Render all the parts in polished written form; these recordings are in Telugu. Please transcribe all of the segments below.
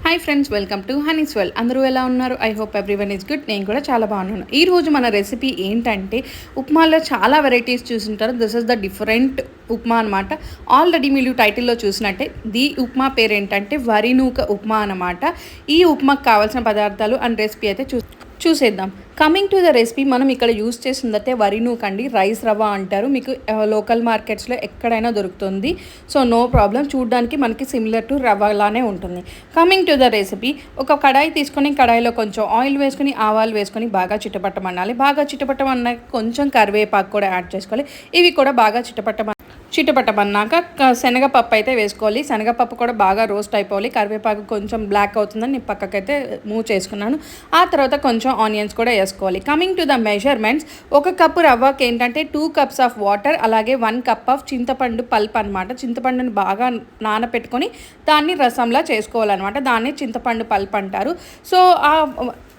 Hi friends, welcome to Honey's well. అందరూ ఎలా ఉన్నారు? I hope everyone is good. నేను కూడా చాలా బాగున్నాను. ఈరోజు మన రెసిపీ ఏంటంటే ఉప్మాలో చాలా వెరైటీస్ చూసుంటారు. This is the different upma అనమాట. ఆల్రెడీ మీరు టైటిల్లో చూసినట్టే ది ఉప్మా పేరు ఏంటంటే వరి నూక ఉప్మా అనమాట. ఈ ఉప్మాకు కావాల్సిన పదార్థాలు అండ్ రెసిపీ అయితే చూసేద్దాం. కమింగ్ టు ద రెసిపీ, మనం ఇక్కడ యూస్ చేసిందైతే వరి నూకండి, రైస్ రవ్వ అంటారు. మీకు లోకల్ మార్కెట్స్లో ఎక్కడైనా దొరుకుతుంది. సో నో ప్రాబ్లం, చూడడానికి మనకి సిమిలర్ టు రవ్వలానే ఉంటుంది. కమింగ్ టు ద రెసిపీ, ఒక కడాయి తీసుకొని కడాయిలో కొంచెం ఆయిల్ వేసుకొని ఆవాలు వేసుకొని బాగా చిటపట్టమనాలి. బాగా చిటపట్టమన్నాక కొంచెం కరివేపాకు కూడా యాడ్ చేసుకోవాలి. ఇవి కూడా బాగా చిటపట్టమన్నాక శనగపప్పు అయితే వేసుకోవాలి. శనగపప్పు కూడా బాగా రోస్ట్ అయిపోవాలి. కరివేపాకు కొంచెం బ్లాక్ అవుతుందని నేను పక్కకైతే మూవ్ చేసుకున్నాను. ఆ తర్వాత కొంచెం ఆనియన్స్ కూడా వేసుకోవాలి. Coming to the measurements, 1 cup రవ్వకి ఏంటంటే 2 కప్స్ ఆఫ్ వాటర్, అలాగే 1 కప్ ఆఫ్ చింతపండు పల్ప్ అనమాట. చింతపండుని బాగా నానపెట్టుకొని దాన్ని రసంలా చేసుకోవాలన్నమాట. దాన్ని చింతపండు పల్ప్ అంటారు. సో ఆ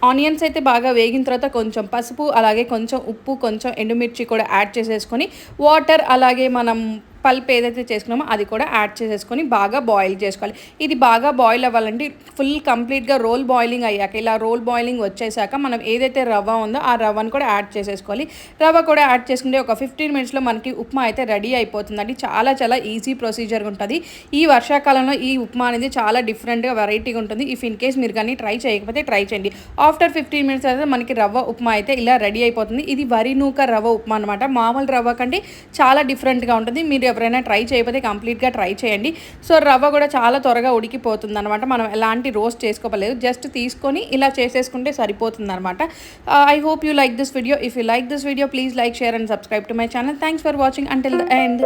ఆనియన్స్ అయితే బాగా వేగిన తర్వాత కొంచెం పసుపు, అలాగే కొంచెం ఉప్పు, కొంచెం ఎండుమిర్చి కూడా యాడ్ చేసేసుకొని వాటర్, అలాగే మనం పల్ప్ ఏదైతే చేసుకున్నామో అది కూడా యాడ్ చేసేసుకొని బాగా బాయిల్ చేసుకోవాలి. ఇది బాగా బాయిల్ అవ్వాలంటే ఫుల్ కంప్లీట్గా రోల్ బాయిలింగ్ అయ్యాక, ఇలా రోల్ బాయిలింగ్ వచ్చేసాక మనం ఏదైతే రవ్వ ఉందో ఆ రవ్వను కూడా యాడ్ చేసేసుకోవాలి. రవ్వ కూడా యాడ్ చేసుకుంటే ఒక 15 మినిట్స్లో మనకి ఉప్మా అయితే రెడీ అయిపోతుందండి. చాలా చాలా ఈజీ ప్రొసీజర్ ఉంటుంది. ఈ వర్షాకాలంలో ఈ ఉప్మా అనేది చాలా డిఫరెంట్గా వెరైటీగా ఉంటుంది. ఇఫ్ ఇన్ కేస్ మీరు కానీ ట్రై చేయకపోతే ట్రై చేయండి. ఆఫ్టర్ 15 మినిట్స్ అయితే మనకి రవ్వ ఉప్మా అయితే ఇలా రెడీ అయిపోతుంది. ఇది వరి నూక రవ్వ ఉప్మా అనమాట. మామూలు రవ్వ కంటే చాలా డిఫరెంట్గా ఉంటుంది. మీరు ఎవరైనా ట్రై చేయకపోతే కంప్లీట్గా ట్రై చేయండి. సో రవ్వ కూడా చాలా త్వరగా ఉడికిపోతుంది అనమాట. మనం ఎలాంటి రోస్ట్ చేసుకోలేదు, జస్ట్ తీసుకొని ఇలా చేసేసుకుంటే సరిపోతుంది అనమాట. I hope you like this video. If you like this video, please like, share and subscribe to my channel. Thanks for watching until the end.